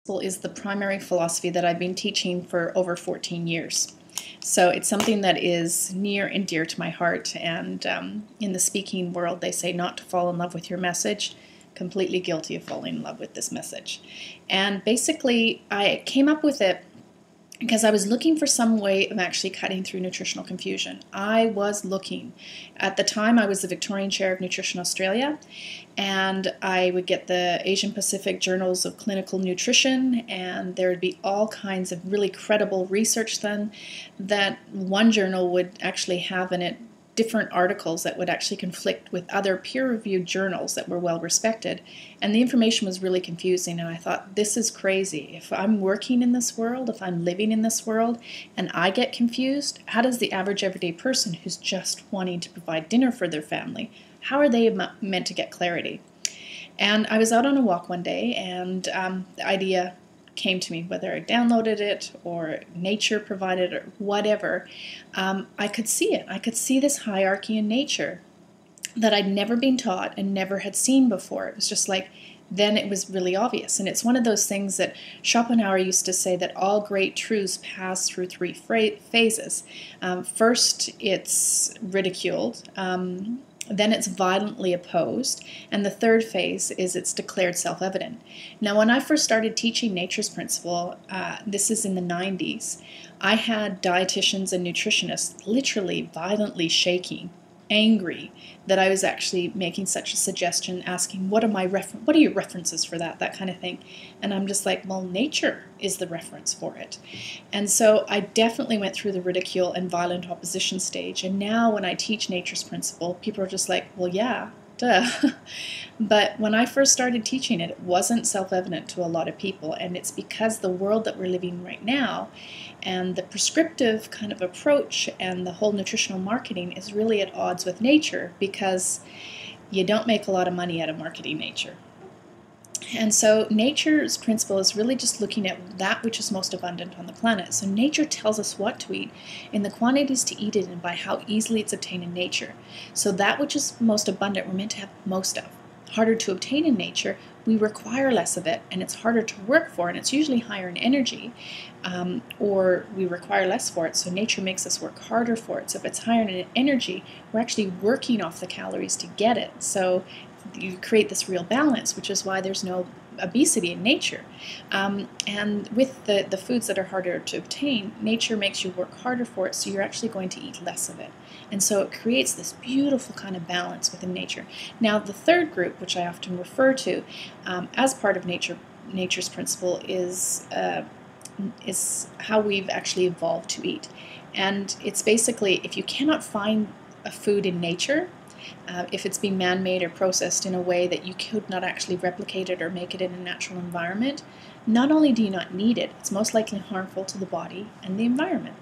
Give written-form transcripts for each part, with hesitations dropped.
Is the primary philosophy that I've been teaching for over 14 years. So it's something that is near and dear to my heart, and in the speaking world they say not to fall in love with your message. Completely guilty of falling in love with this message. And basically I came up with it because I was looking for some way of actually cutting through nutritional confusion. I was looking. At the time, I was the Victorian Chair of Nutrition Australia, and I would get the Asian Pacific Journals of Clinical Nutrition, and there would be all kinds of really credible research done. That one journal would actually have in it different articles that would actually conflict with other peer-reviewed journals that were well respected, and the information was really confusing. And I thought, this is crazy. If I'm working in this world, if I'm living in this world, and I get confused, how does the average everyday person who's just wanting to provide dinner for their family, how are they meant to get clarity? And I was out on a walk one day, and the idea came to me, whether I downloaded it or nature provided it or whatever. I could see it. I could see this hierarchy in nature that I'd never been taught and never had seen before. It was just like, then it was really obvious. And it's one of those things that Schopenhauer used to say, that all great truths pass through three phases. First, it's ridiculed. Then it's violently opposed, and the third phase is it's declared self-evident. Now, when I first started teaching Nature's Principle, this is in the 90s, I had dietitians and nutritionists literally violently shaking, angry that I was actually making such a suggestion, asking, what are your references for that kind of thing? And I'm just like, well, nature is the reference for it. And so I definitely went through the ridicule and violent opposition stage. And now when I teach Nature's Principle, people are just like, well, yeah, duh. But when I first started teaching it, it wasn't self-evident to a lot of people. And it's because the world that we're living right now and the prescriptive kind of approach and the whole nutritional marketing is really at odds with nature, because you don't make a lot of money out of marketing nature. And so Nature's Principle is really just looking at that which is most abundant on the planet. So nature tells us what to eat, in the quantities to eat it, and by how easily it's obtained in nature. So that which is most abundant, we're meant to have most of. Harder to obtain in nature, we require less of it, and it's harder to work for, and it's usually higher in energy, or we require less for it, so nature makes us work harder for it. So if it's higher in energy, we're actually working off the calories to get it. So you create this real balance, which is why there's no obesity in nature. And with the foods that are harder to obtain, nature makes you work harder for it, so you're actually going to eat less of it. And so it creates this beautiful kind of balance within nature. Now, the third group, which I often refer to as part of Nature's Principle, is how we've actually evolved to eat. And it's basically, if you cannot find a food in nature, if it's been man-made or processed in a way that you could not actually replicate it or make it in a natural environment, not only do you not need it, it's most likely harmful to the body and the environment.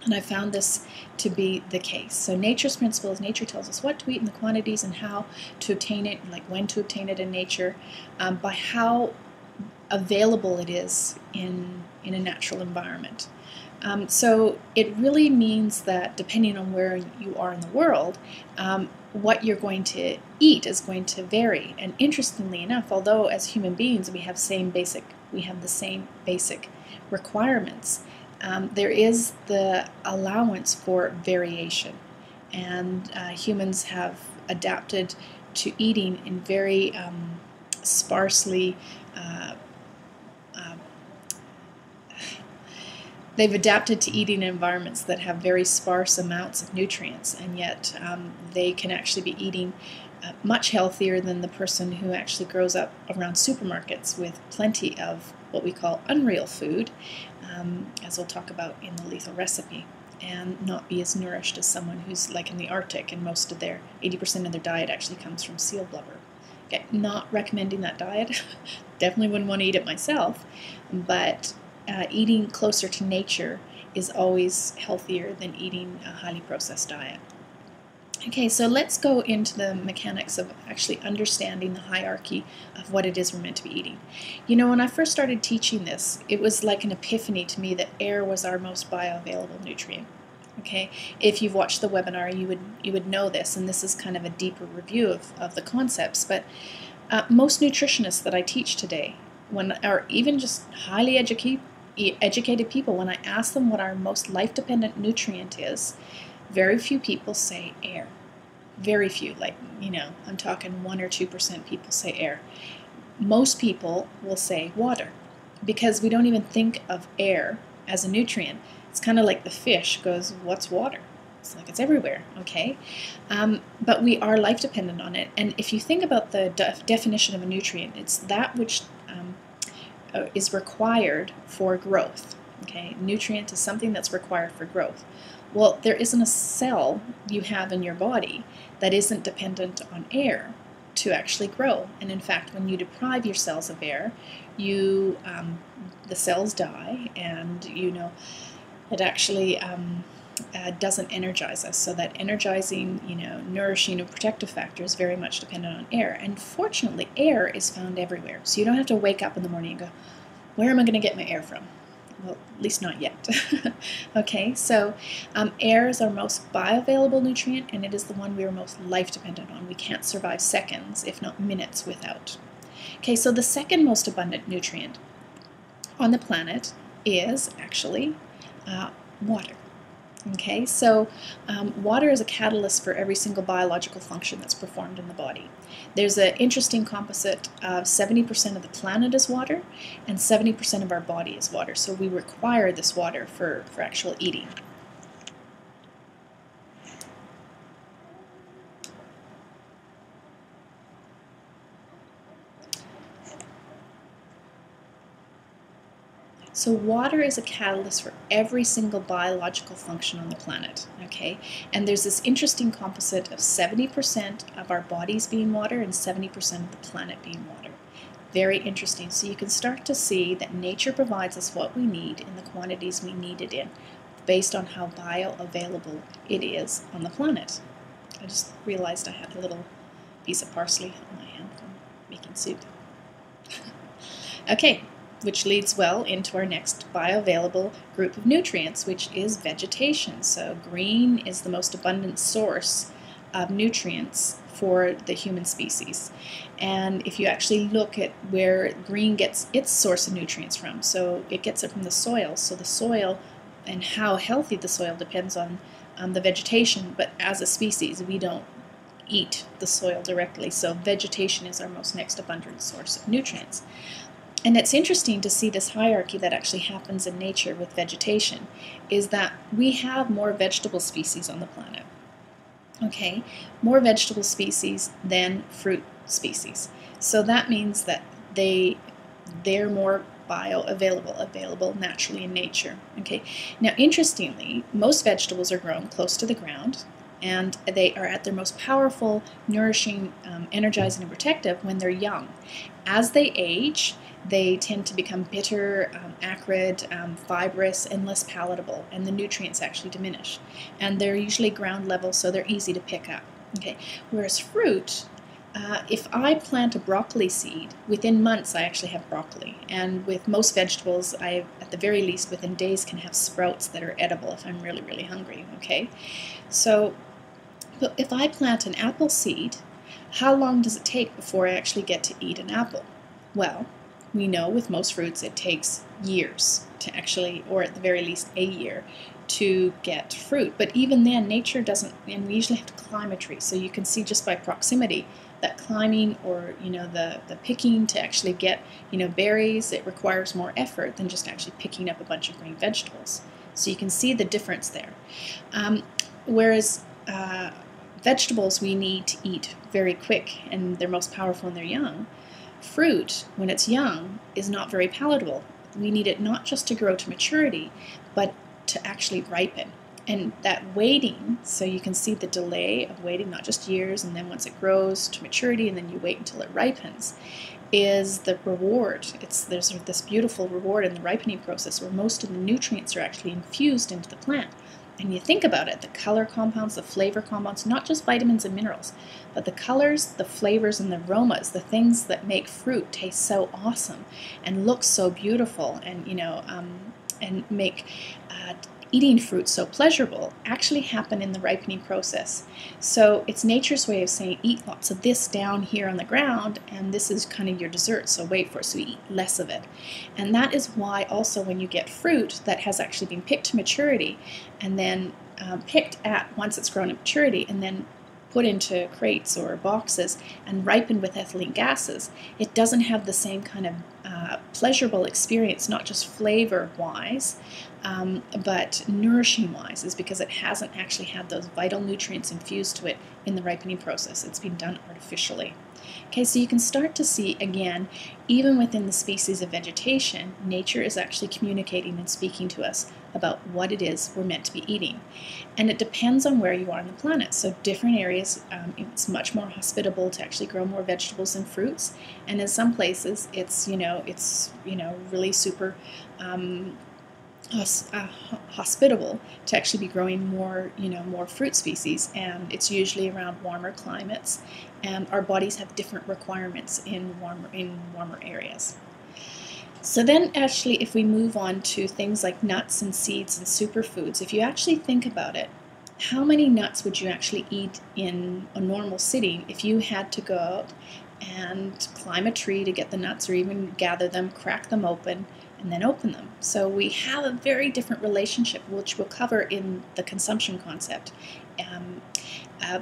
And I found this to be the case. So Nature's Principle is nature tells us what to eat in the quantities and how to obtain it, like when to obtain it in nature, by how available it is in a natural environment. So it really means that depending on where you are in the world, what you're going to eat is going to vary. And interestingly enough, although as human beings we have the same basic requirements, there is the allowance for variation. And humans have adapted to eating in very sparsely they've adapted to eating in environments that have very sparse amounts of nutrients, and yet they can actually be eating much healthier than the person who actually grows up around supermarkets with plenty of what we call unreal food, as we'll talk about in the lethal recipe, and not be as nourished as someone who's like in the Arctic and most of their 80% of their diet actually comes from seal blubber. Okay, not recommending that diet. Definitely wouldn't want to eat it myself, but eating closer to nature is always healthier than eating a highly processed diet. Okay, so let's go into the mechanics of actually understanding the hierarchy of what it is we're meant to be eating. You know, when I first started teaching this, it was like an epiphany to me that air was our most bioavailable nutrient. Okay, if you've watched the webinar, you would know this, and this is kind of a deeper review of the concepts. But most nutritionists that I teach today or even just highly educated people, when I ask them what our most life-dependent nutrient is, very few people say air. Very few, like, I'm talking 1 or 2% people say air. Most people will say water, because we don't even think of air as a nutrient. It's kind of like the fish goes, what's water? It's like it's everywhere, okay? But we are life dependent on it. And if you think about the definition of a nutrient, it's that which is required for growth, okay? Nutrient is something that's required for growth. Well, there isn't a cell you have in your body that isn't dependent on air to actually grow. And in fact, when you deprive your cells of air, the cells die, and it actually doesn't energize us. So that energizing, nourishing and protective factor is very much dependent on air. And fortunately, air is found everywhere. So you don't have to wake up in the morning and go, where am I going to get my air from? Well, at least not yet. Okay, so air is our most bioavailable nutrient, and it is the one we are most life dependent on. We can't survive seconds, if not minutes, without. Okay, so the second most abundant nutrient on the planet is actually water. Okay, so water is a catalyst for every single biological function that's performed in the body. There's an interesting composite of 70% of the planet is water, and 70% of our body is water. So we require this water for actual eating. So water is a catalyst for every single biological function on the planet, okay? And there's this interesting composite of 70% of our bodies being water and 70% of the planet being water. Very interesting. So you can start to see that nature provides us what we need in the quantities we need it in, based on how bioavailable it is on the planet. I just realized I had a little piece of parsley on my hand from making soup. Okay. Which leads well into our next bioavailable group of nutrients, which is vegetation. So green is the most abundant source of nutrients for the human species. And if you actually look at where green gets its source of nutrients from, so it gets it from the soil. So the soil and how healthy the soil depends on the vegetation, but as a species, we don't eat the soil directly. So vegetation is our most next abundant source of nutrients. And it's interesting to see this hierarchy that actually happens in nature with vegetation, is that we have more vegetable species on the planet. Okay, more vegetable species than fruit species. So that means that they're more available naturally in nature. Okay, now interestingly, most vegetables are grown close to the ground, and they are at their most powerful, nourishing, energizing, and protective when they're young. As they age, they tend to become bitter, acrid, fibrous, and less palatable, and the nutrients actually diminish. And they're usually ground level, so they're easy to pick up. Okay. Whereas fruit, if I plant a broccoli seed, within months I actually have broccoli. And with most vegetables, I, at the very least, within days can have sprouts that are edible if I'm really, really hungry. Okay. So if I plant an apple seed, how long does it take before I actually get to eat an apple? Well, we know with most fruits it takes years to actually, or at the very least a year, to get fruit. But even then, nature doesn't, and we usually have to climb a tree. So you can see just by proximity that climbing, or the picking to actually get berries, it requires more effort than just actually picking up a bunch of green vegetables. So you can see the difference there. Whereas vegetables we need to eat very quick, and they're most powerful when they're young. Fruit, when it's young, is not very palatable. We need it not just to grow to maturity, but to actually ripen. And that waiting, so you can see the delay of waiting, not just years, and then once it grows to maturity, and then you wait until it ripens, is the reward. There's this beautiful reward in the ripening process where most of the nutrients are actually infused into the plant. And you think about it, the color compounds, the flavor compounds, not just vitamins and minerals, but the colors, the flavors, and the aromas, the things that make fruit taste so awesome and look so beautiful, and and make eating fruit so pleasurable actually happen in the ripening process. So it's nature's way of saying, eat lots of this down here on the ground, and this is kind of your dessert, so wait for it, so eat less of it. And that is why also when you get fruit that has actually been picked to maturity, and then picked at once it's grown to maturity, and then put into crates or boxes and ripened with ethylene gases, it doesn't have the same kind of pleasurable experience, not just flavor-wise, but nourishing-wise, is because it hasn't actually had those vital nutrients infused to it in the ripening process. It's been done artificially. Okay, so you can start to see, again, even within the species of vegetation, nature is actually communicating and speaking to us about what it is we're meant to be eating. And it depends on where you are on the planet. So different areas, it's much more hospitable to actually grow more vegetables and fruits. And in some places, it's really super hospitable to actually be growing more, more fruit species, and it's usually around warmer climates, and our bodies have different requirements in warmer areas. So then actually, if we move on to things like nuts and seeds and superfoods, if you actually think about it, how many nuts would you actually eat in a normal sitting if you had to go out and climb a tree to get the nuts, or even gather them, crack them open, and then open them? So we have a very different relationship, which we'll cover in the consumption concept.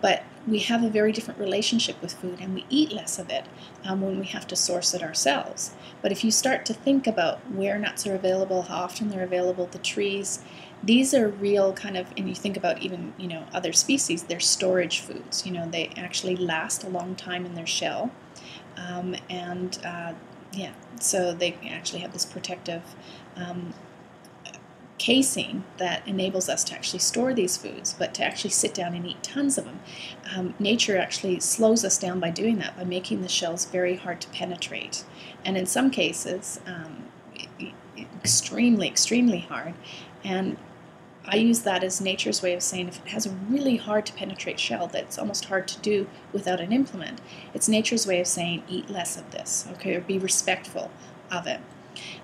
But we have a very different relationship with food, and we eat less of it when we have to source it ourselves. But if you start to think about where nuts are available, how often they're available, the trees, these are real kind of, and you think about even, other species, they're storage foods. They actually last a long time in their shell. So they actually have this protective casing that enables us to actually store these foods, but to actually sit down and eat tons of them. Nature actually slows us down by doing that, by making the shells very hard to penetrate. And in some cases, extremely, extremely hard. And I use that as nature's way of saying, if it has a really hard to penetrate shell that's almost hard to do without an implement, it's nature's way of saying, eat less of this, okay, or be respectful of it.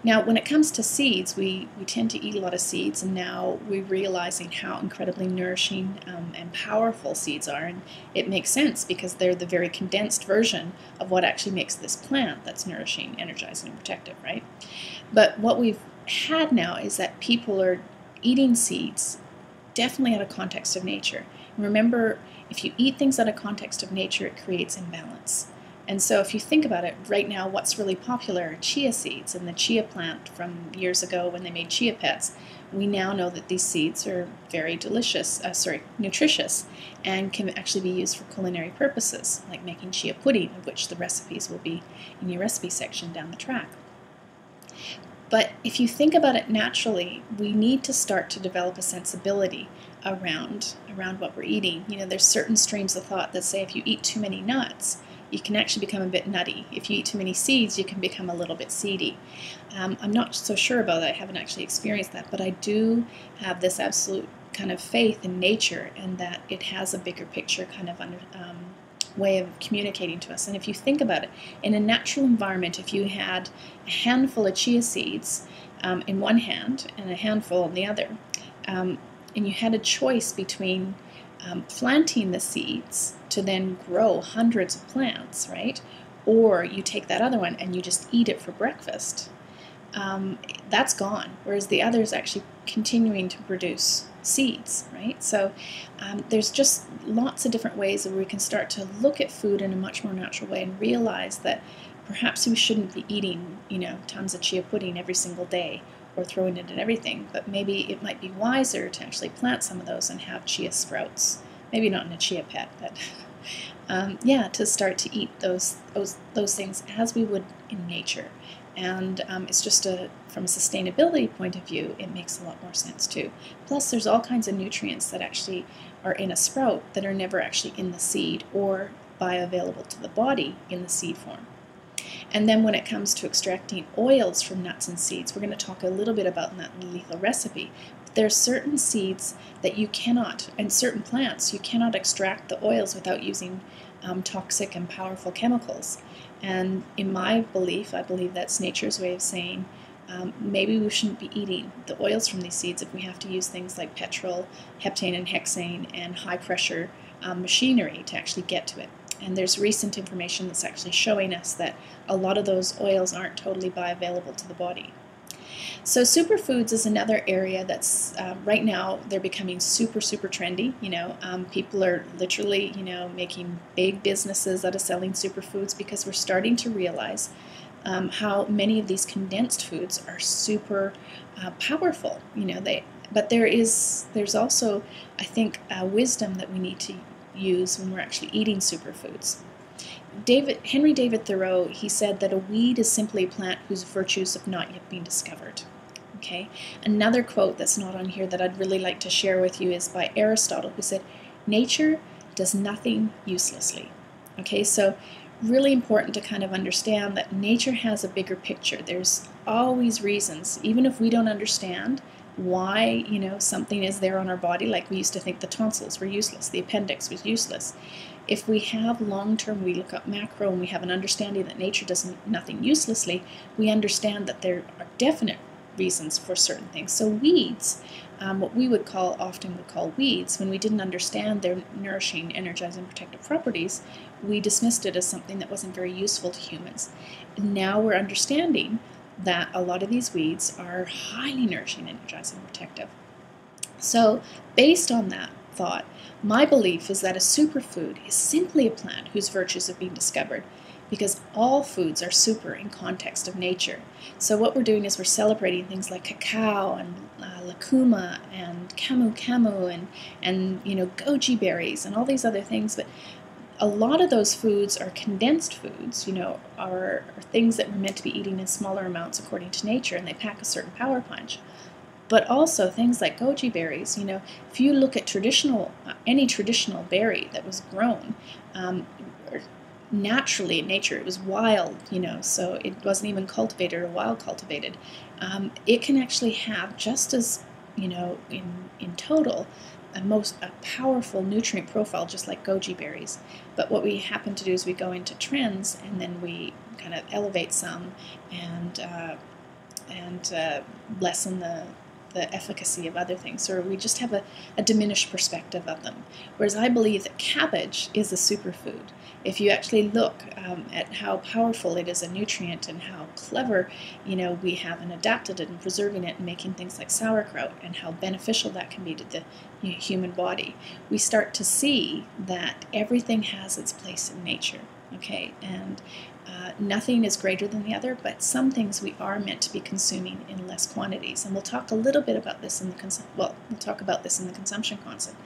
Now, when it comes to seeds, we tend to eat a lot of seeds, and now we're realizing how incredibly nourishing and powerful seeds are, and it makes sense because they're the very condensed version of what actually makes this plant that's nourishing, energizing, and protective, right? But what we've had now is that people are eating seeds definitely out of context of nature. And remember, if you eat things out of context of nature, it creates imbalance. And so if you think about it, right now what's really popular are chia seeds, and the chia plant from years ago when they made chia pets. We now know that these seeds are very nutritious, and can actually be used for culinary purposes, like making chia pudding, of which the recipes will be in your recipe section down the track. But if you think about it naturally, we need to start to develop a sensibility around what we're eating. There's certain streams of thought that say if you eat too many nuts, you can actually become a bit nutty. If you eat too many seeds, you can become a little bit seedy. I'm not so sure about that. I haven't actually experienced that, but I do have this absolute kind of faith in nature, and that it has a bigger picture kind of way of communicating to us. And if you think about it, in a natural environment, if you had a handful of chia seeds in one hand and a handful in the other, and you had a choice between planting the seeds to then grow hundreds of plants, right? Or you take that other one and you just eat it for breakfast. That's gone, whereas the other is actually continuing to produce seeds, right? So there's just lots of different ways that we can start to look at food in a much more natural way and realize that perhaps we shouldn't be eating, tons of chia pudding every single day or throwing it in everything, but maybe it might be wiser to actually plant some of those and have chia sprouts. Maybe not in a chia pet, but to start to eat those things as we would in nature. And it's just from a sustainability point of view, it makes a lot more sense too. Plus, there's all kinds of nutrients that actually are in a sprout that are never actually in the seed or bioavailable to the body in the seed form. And then when it comes to extracting oils from nuts and seeds, we're going to talk a little bit about that in the lethal recipe. But there are certain seeds that you cannot, and certain plants, you cannot extract the oils without using toxic and powerful chemicals. And in my belief, I believe that's nature's way of saying, maybe we shouldn't be eating the oils from these seeds if we have to use things like petrol, heptane and hexane, and high-pressure machinery to actually get to it. And there's recent information that's actually showing us that a lot of those oils aren't totally bioavailable to the body. So superfoods is another area that's right now they're becoming super trendy. People are literally making big businesses out of selling superfoods because we're starting to realize how many of these condensed foods are super powerful. But there's also, I think, wisdom that we need to use when we're actually eating superfoods. Henry David Thoreau, he said that a weed is simply a plant whose virtues have not yet been discovered. Okay. Another quote that's not on here that I'd really like to share with you is by Aristotle, who said, "Nature does nothing uselessly." Okay, so really important to kind of understand that nature has a bigger picture. There's always reasons, even if we don't understand why something is there on our body. Like we used to think the tonsils were useless, the appendix was useless. If we have long-term, we look up macro and we have an understanding that nature does nothing uselessly, we understand that there are definite reasons for certain things. So weeds, what we often would call weeds, when we didn't understand their nourishing, energizing, protective properties, we dismissed it as something that wasn't very useful to humans. Now we're understanding that a lot of these weeds are highly nourishing, energizing, protective. So based on that thought, my belief is that a superfood is simply a plant whose virtues have been discovered, because all foods are super in context of nature. So what we're doing is we're celebrating things like cacao and lucuma and camu and goji berries and all these other things, but a lot of those foods are condensed foods, are things that we're meant to be eating in smaller amounts according to nature, and they pack a certain power punch. But also things like goji berries, if you look at any traditional berry that was grown naturally in nature, it was wild, so it wasn't even cultivated or wild cultivated. It can actually have just as, in total, a powerful nutrient profile, just like goji berries. But what we happen to do is we go into trends and then we kind of elevate some and lessen the efficacy of other things, or we just have a diminished perspective of them. Whereas I believe that cabbage is a superfood. If you actually look at how powerful it is a nutrient and how clever, we have adapted it and preserving it and making things like sauerkraut, and how beneficial that can be to the human body, we start to see that everything has its place in nature. Okay, and nothing is greater than the other, but some things we are meant to be consuming in less quantities, and we'll talk a little bit about this in the consumption concept.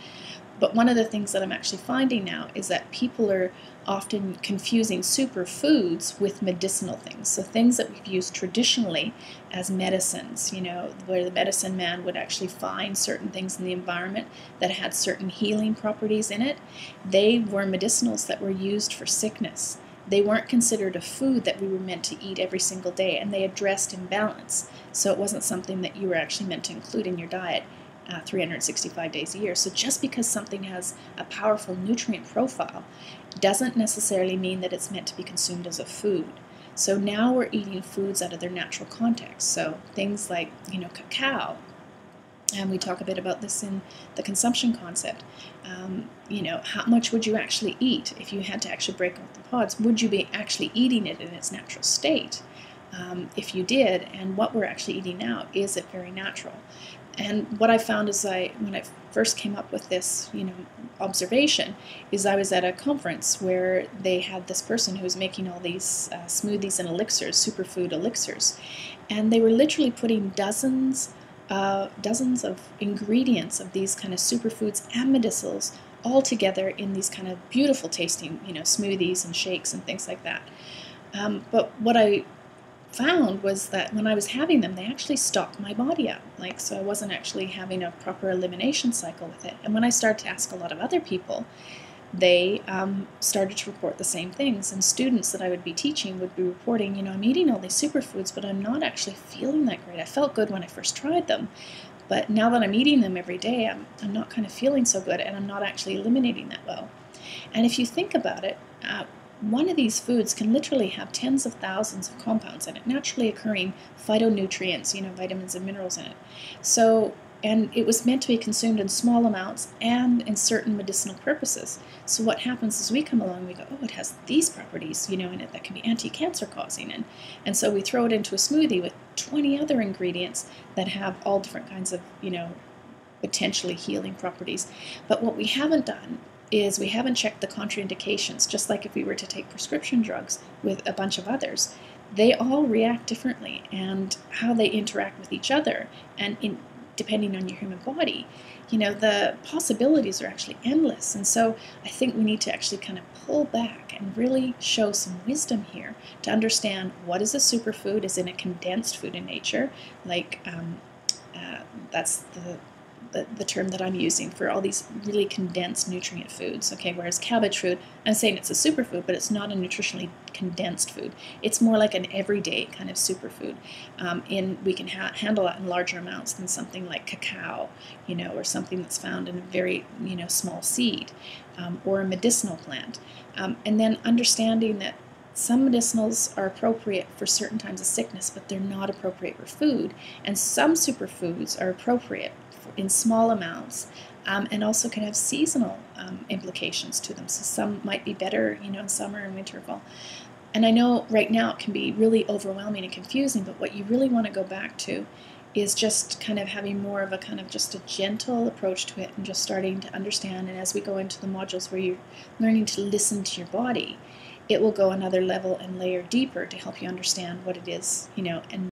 But one of the things that I'm actually finding now is that people are often confusing superfoods with medicinal things. So things that we've used traditionally as medicines, where the medicine man would actually find certain things in the environment that had certain healing properties in it. They were medicinals that were used for sickness. They weren't considered a food that we were meant to eat every single day, and they addressed imbalance. So it wasn't something that you were actually meant to include in your diet 365 days a year. So just because something has a powerful nutrient profile doesn't necessarily mean that it's meant to be consumed as a food. So now we're eating foods out of their natural context. So things like, cacao, and we talk a bit about this in the consumption concept. How much would you actually eat if you had to actually break off the pods? Would you be actually eating it in its natural state? If you did, and what we're actually eating now, is it very natural? And what I found is when I first came up with this, observation, is I was at a conference where they had this person who was making all these smoothies and elixirs, superfood elixirs, and they were literally putting dozens of ingredients of these kind of superfoods and medicinals all together in these kind of beautiful tasting, smoothies and shakes and things like that. But what I found was that when I was having them, they actually stocked my body up. So I wasn't actually having a proper elimination cycle with it. And when I started to ask a lot of other people, they started to report the same things. And students that I would be teaching would be reporting, I'm eating all these superfoods, but I'm not actually feeling that great. I felt good when I first tried them, but now that I'm eating them every day, I'm not kind of feeling so good, and I'm not actually eliminating that well. And if you think about it, one of these foods can literally have tens of thousands of compounds in it, naturally occurring phytonutrients, vitamins and minerals in it. So, and it was meant to be consumed in small amounts and in certain medicinal purposes. So what happens is we come along and we go, oh, it has these properties, in it that can be anti-cancer causing. And so we throw it into a smoothie with 20 other ingredients that have all different kinds of, potentially healing properties. But what we haven't done is we haven't checked the contraindications, just like if we were to take prescription drugs with a bunch of others. They all react differently, and how they interact with each other, and depending on your human body, the possibilities are actually endless. And so I think we need to actually kind of pull back and really show some wisdom here to understand what is a superfood. Is it a condensed food in nature, like that's the term that I'm using for all these really condensed nutrient foods. Okay, whereas cabbage food, I'm saying it's a superfood, but it's not a nutritionally condensed food. It's more like an everyday kind of superfood. We can handle it in larger amounts than something like cacao, or something that's found in a very small seed, or a medicinal plant. And then understanding that some medicinals are appropriate for certain times of sickness, but they're not appropriate for food. And some superfoods are appropriate in small amounts, and also can have seasonal implications to them. So some might be better, in summer and winter, fall. And I know right now it can be really overwhelming and confusing, but what you really want to go back to is just kind of having more of a kind of just a gentle approach to it, and just starting to understand. And as we go into the modules where you're learning to listen to your body, it will go another level and layer deeper to help you understand what it is, and